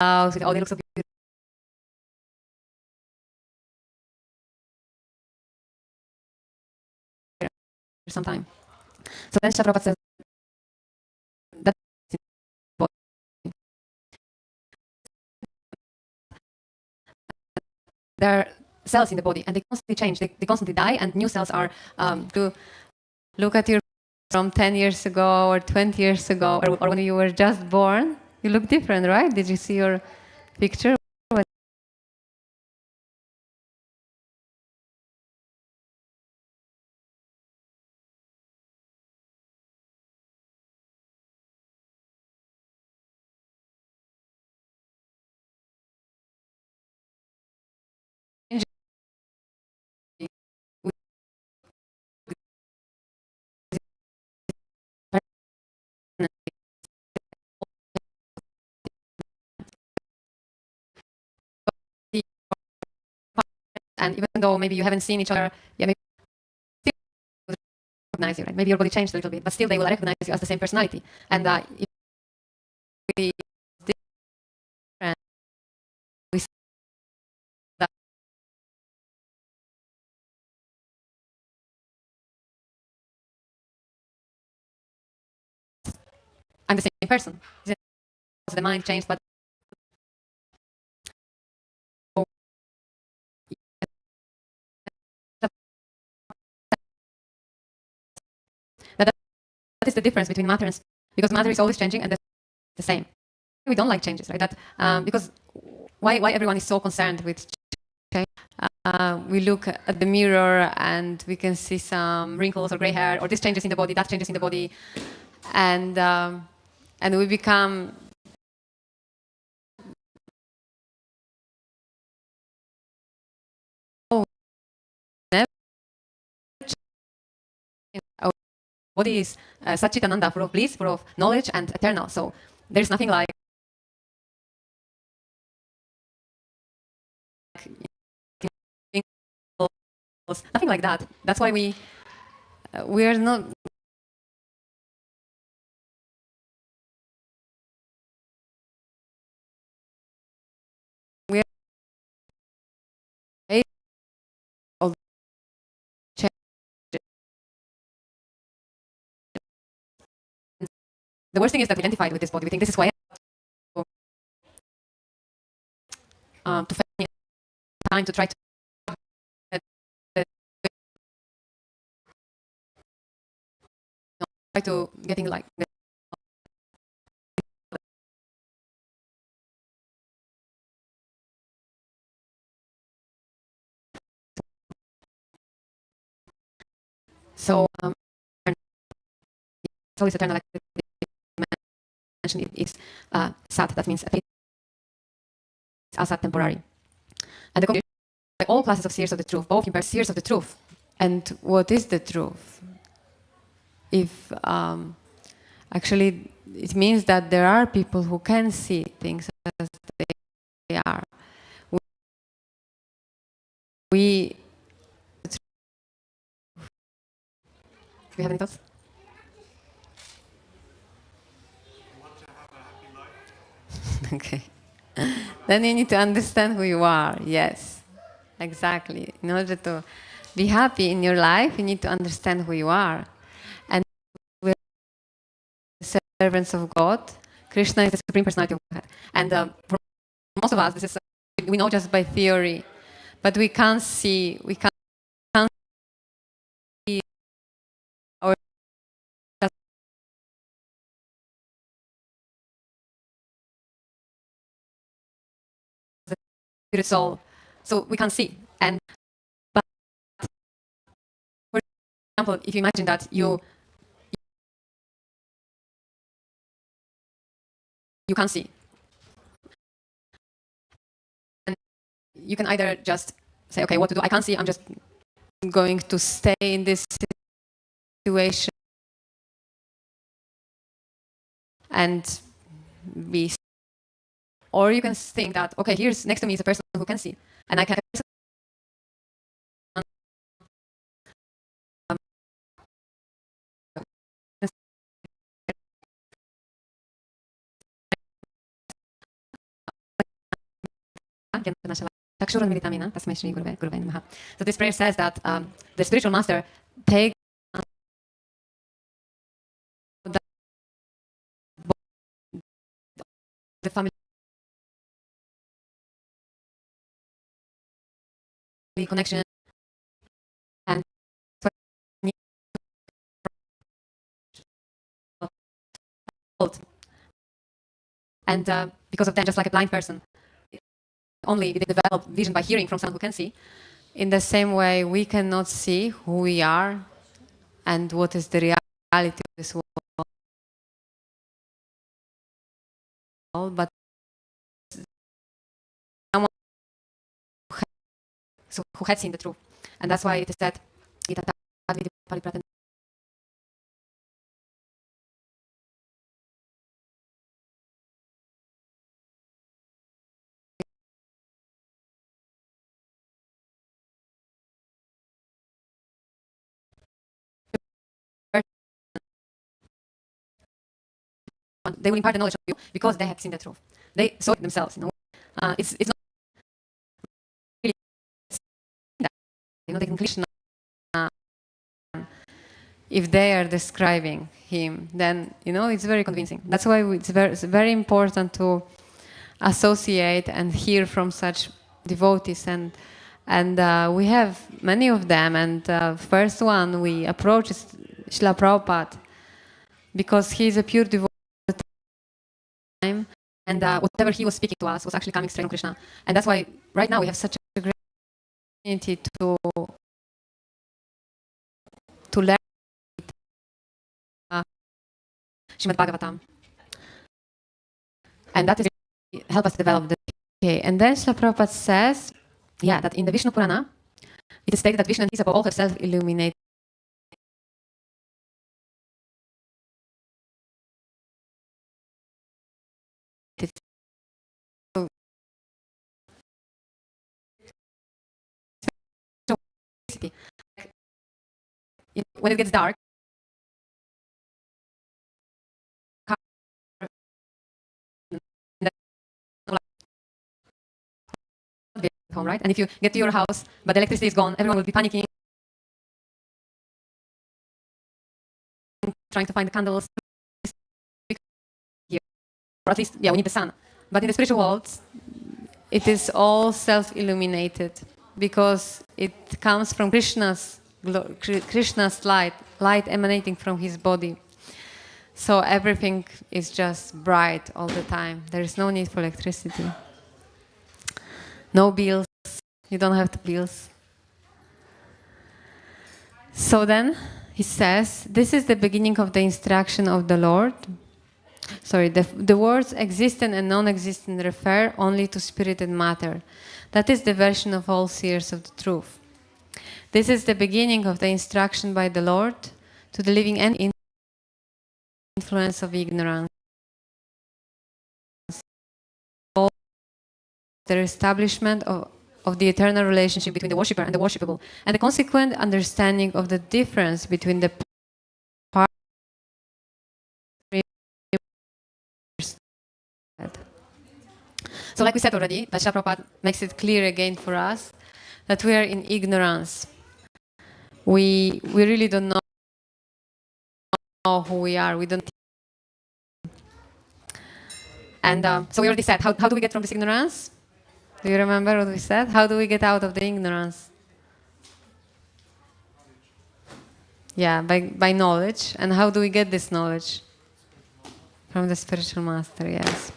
house with all the looks of beauty for some time. So then Prabhupada says that there are cells in the body and they constantly change, they constantly die, and new cells are to look at your from 10 years ago or 20 years ago or when you were just born, you look different, right? Did you see your picture? And even though maybe you haven't seen each other, yeah, maybe still recognize you, right? Maybe your body changed a little bit, but still they will recognize you as the same personality. And if we different, we see that I'm the same person. The mind changed, but that is the difference between matter and spirit, because matter is always changing and that's the same. We don't like changes, right? That because why everyone is so concerned with change? We look at the mirror and we can see some wrinkles or gray hair, or this changes in the body, that changes in the body, and we become our body is Satchitananda, full of bliss, full of knowledge and eternal. So there's nothing like nothing like that. That's why we are not. We are all change. The worst thing is that we identified with this body. We think this is who I am. To spend time to try to getting like. So it's always eternal. Like mentioned, it's sat. That means it's asat, temporary. And the all classes of seers of the truth, both in seers of the truth. And what is the truth? If actually it means that there are people who can see things as they are. We have any thoughts? Okay. Then you need to understand who you are. Yes, exactly. In order to be happy in your life, you need to understand who you are. And we're servants of God. Krishna is the Supreme Personality of God. And for most of us, this is we know just by theory, but we can't see. We can't see our spirit soul, so we can't see. And but for example, if you imagine that you can't see, and you can either just say, okay, what to do? I can't see. I'm just going to stay in this situation and be. Or you can think that, okay, here's next to me is a person who can see, and I can So this prayer says that the spiritual master takes the family connection and because of that, just like a blind person, only they develop vision by hearing from someone who can see. In the same way, we cannot see who we are and what is the reality of this world, but someone who had seen the truth. And that's why it is said, they will impart the knowledge of you because they have seen the truth. They saw it themselves. It's not really that. They can Krishna. If they are describing him, then it's very convincing. That's why it's very important to associate and hear from such devotees, and we have many of them. And first one we approach is Srila Prabhupada, because he is a pure devotee at the time, and whatever he was speaking to us was actually coming straight from Krishna. And that's why right now we have such a great opportunity to learn Srimad Bhagavatam, and that is help us develop the. Okay, and then Srila Prabhupada says, that in the Vishnu Purana, it is stated that Vishnu is above all herself illuminated. When it gets dark, home, right? And if you get to your house, but the electricity is gone, everyone will be panicking, trying to find the candles. Or at least, we need the sun. But in the spiritual world, it is all self-illuminated because it comes from Krishna's light emanating from his body. So everything is just bright all the time. There is no need for electricity. No bills. You don't have the bills. So then he says, this is the beginning of the instruction of the Lord. Sorry, the words existent and non-existent refer only to spirit and matter. That is the version of all seers of the truth. This is the beginning of the instruction by the Lord to the living and influence of ignorance. The establishment of the eternal relationship between the worshipper and the worshipable, and the consequent understanding of the difference between the parts. So like we said already, that Srila Prabhupada makes it clear again for us that we are in ignorance. We really don't know who we are. We don't. And so we already said, how do we get from this ignorance? Do you remember what we said? How do we get out of the ignorance? Yeah, by knowledge. And how do we get this knowledge? From the spiritual master, yes.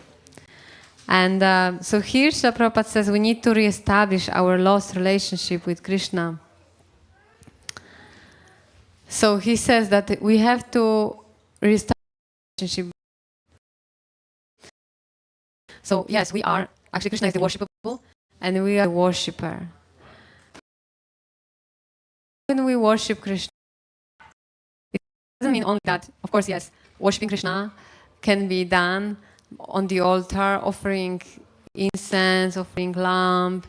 And so here Srila Prabhupada says we need to reestablish our lost relationship with Krishna. So he says that we have to reestablish the relationship. So yes, we are, actually Krishna is the worshipable and we are the worshipper. When we worship Krishna, it doesn't mean only that, of course, yes, worshiping Krishna can be done on the altar, offering incense, offering lamp.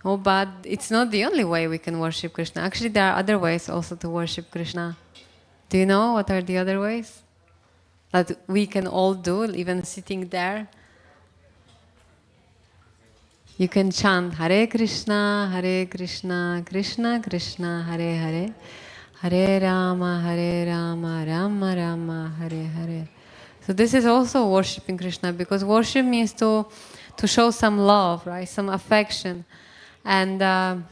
Oh, but it's not the only way we can worship Krishna. Actually, there are other ways also to worship Krishna. Do you know what are the other ways that we can all do, even sitting there? You can chant Hare Krishna, Krishna Krishna, Hare Hare, Hare Rama, Rama Rama, Hare Hare. So this is also worshiping Krishna, because worship means to show some love, right? Some affection, and you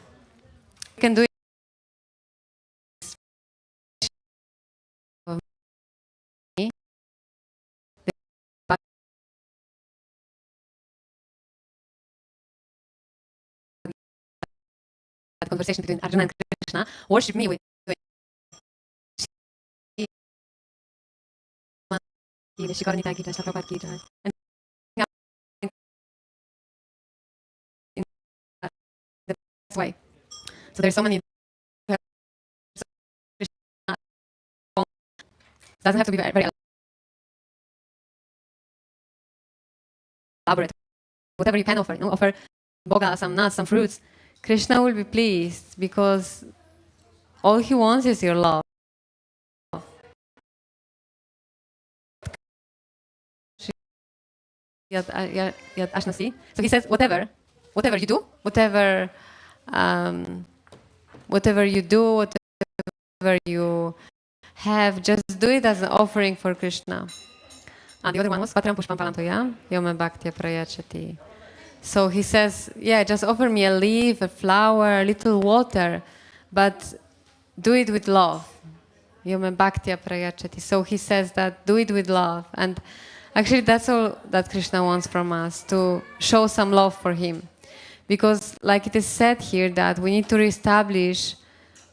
can do it. For me, the conversation between Arjuna and Krishna. Worship me with and in the best way. So there's so many. Doesn't have to be very elaborate. Whatever you can offer, offer boga, some nuts, some fruits. Krishna will be pleased, because all he wants is your love. So he says, whatever you do, whatever you do, whatever you have, just do it as an offering for Krishna. And the other one was Patram Pushpam Palantoya, Yoma Bhaktya Prayachati. So he says, yeah, just offer me a leaf, a flower, a little water, but do it with love. Yoma Bhaktya Prayachati. So he says that do it with love. And actually that's all that Krishna wants from us, to show some love for him. Because like it is said here, that we need to reestablish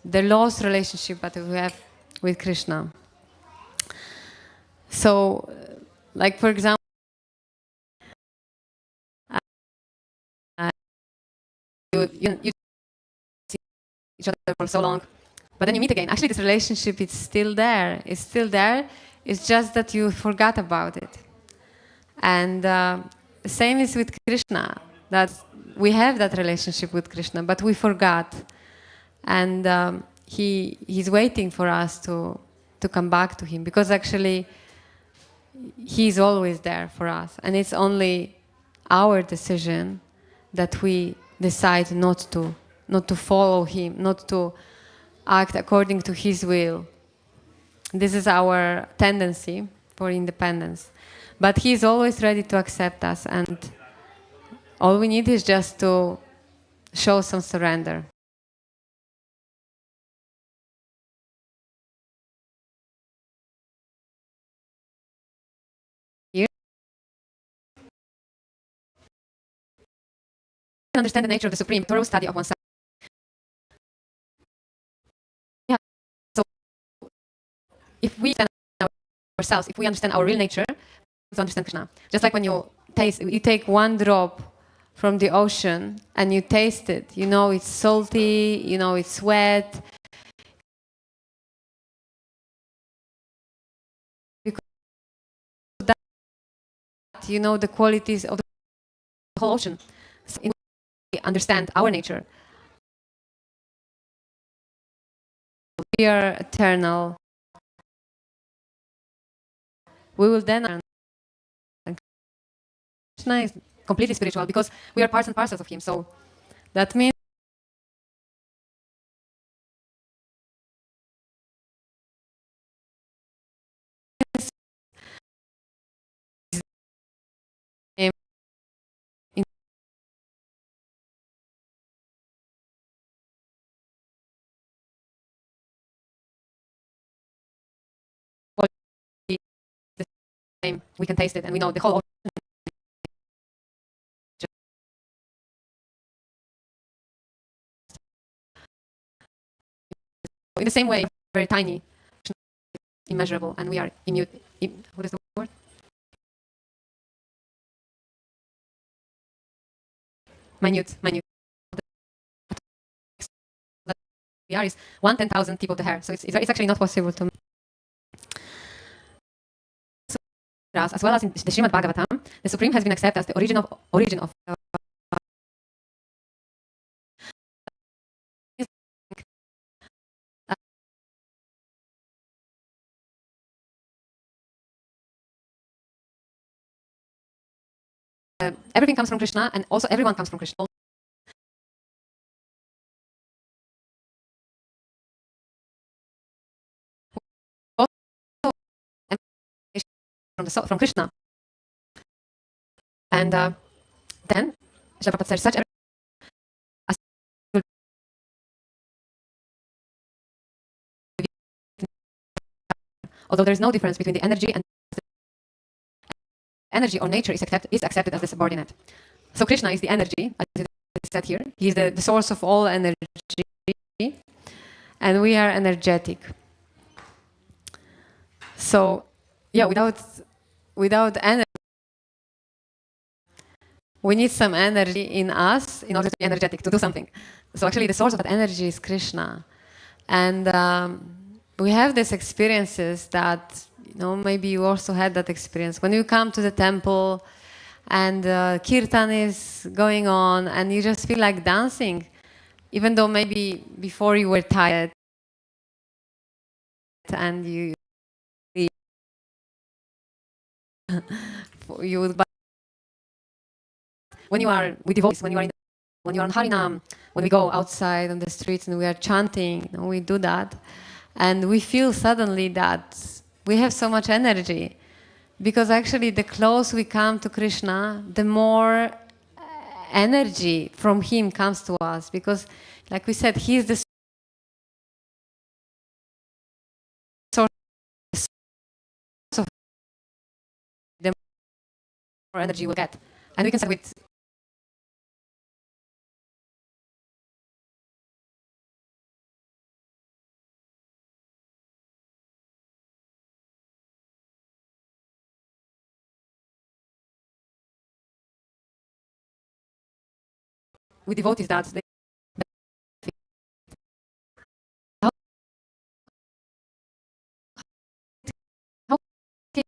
the lost relationship that we have with Krishna. So, like for example, you see each other for so long, but then you meet again. Actually, this relationship is still there. It's still there. It's just that you forgot about it. And same is with Krishna. That we have that relationship with Krishna, but we forgot. And he's waiting for us to come back to him, because actually he's always there for us, and it's only our decision that we decide not to follow him, not to act according to his will. This is our tendency for independence, but he is always ready to accept us, and all we need is just to show some surrender. Here, understand the nature of the Supreme, thorough study of oneself. Yeah. So if we understand ourselves, if we understand our real nature, to understand Krishna. Just like when you take one drop from the ocean and you taste it, you know it's salty, you know it's wet. Because that, you know the qualities of the whole ocean. So if we understand our nature, we are eternal. We will then understand Krishna is completely spiritual, because we are parts and parcels of him. So that means the same. We can taste it, and we know the whole ocean. In the same way, very tiny, immeasurable, and we are immute. What is the word? Minute. We are is 1/10,000th tip of the hair. So it's actually not possible to. As well as in the Srimad Bhagavatam, the Supreme has been accepted as the origin of everything comes from Krishna, and also everyone comes from Krishna. Also, from Krishna. And then, Srila Prabhupada said, such a although there is no difference between the energy or nature is accepted as the subordinate. So Krishna is the energy, as it is said here. He is the source of all energy, and we are energetic. So, yeah, without energy, we need some energy in us in order to be energetic, to do something. So actually the source of that energy is Krishna. And we have these experiences that, maybe you also had that experience. When you come to the temple and kirtan is going on and you just feel like dancing, even though maybe before you were tired and you would, when you are with devotees, when you are on Harinam, when we go outside on the streets and we are chanting, we do that, and we feel suddenly that we have so much energy, because actually the closer we come to Krishna, the more energy from him comes to us, because like we said, he is the source of the more energy we'll get. And we can start with devotees that they how can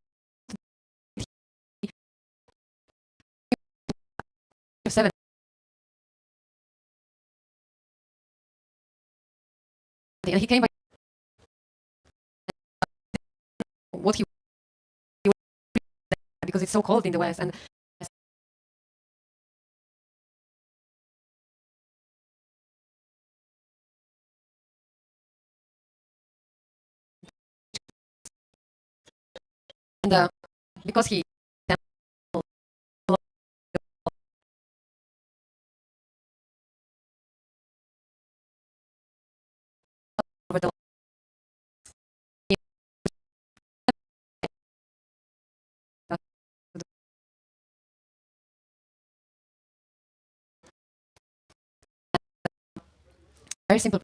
seven, and he came by what he because it's so cold in the West, and because he over the very simple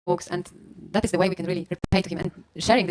books, and that is the way we can really repay to him, and sharing this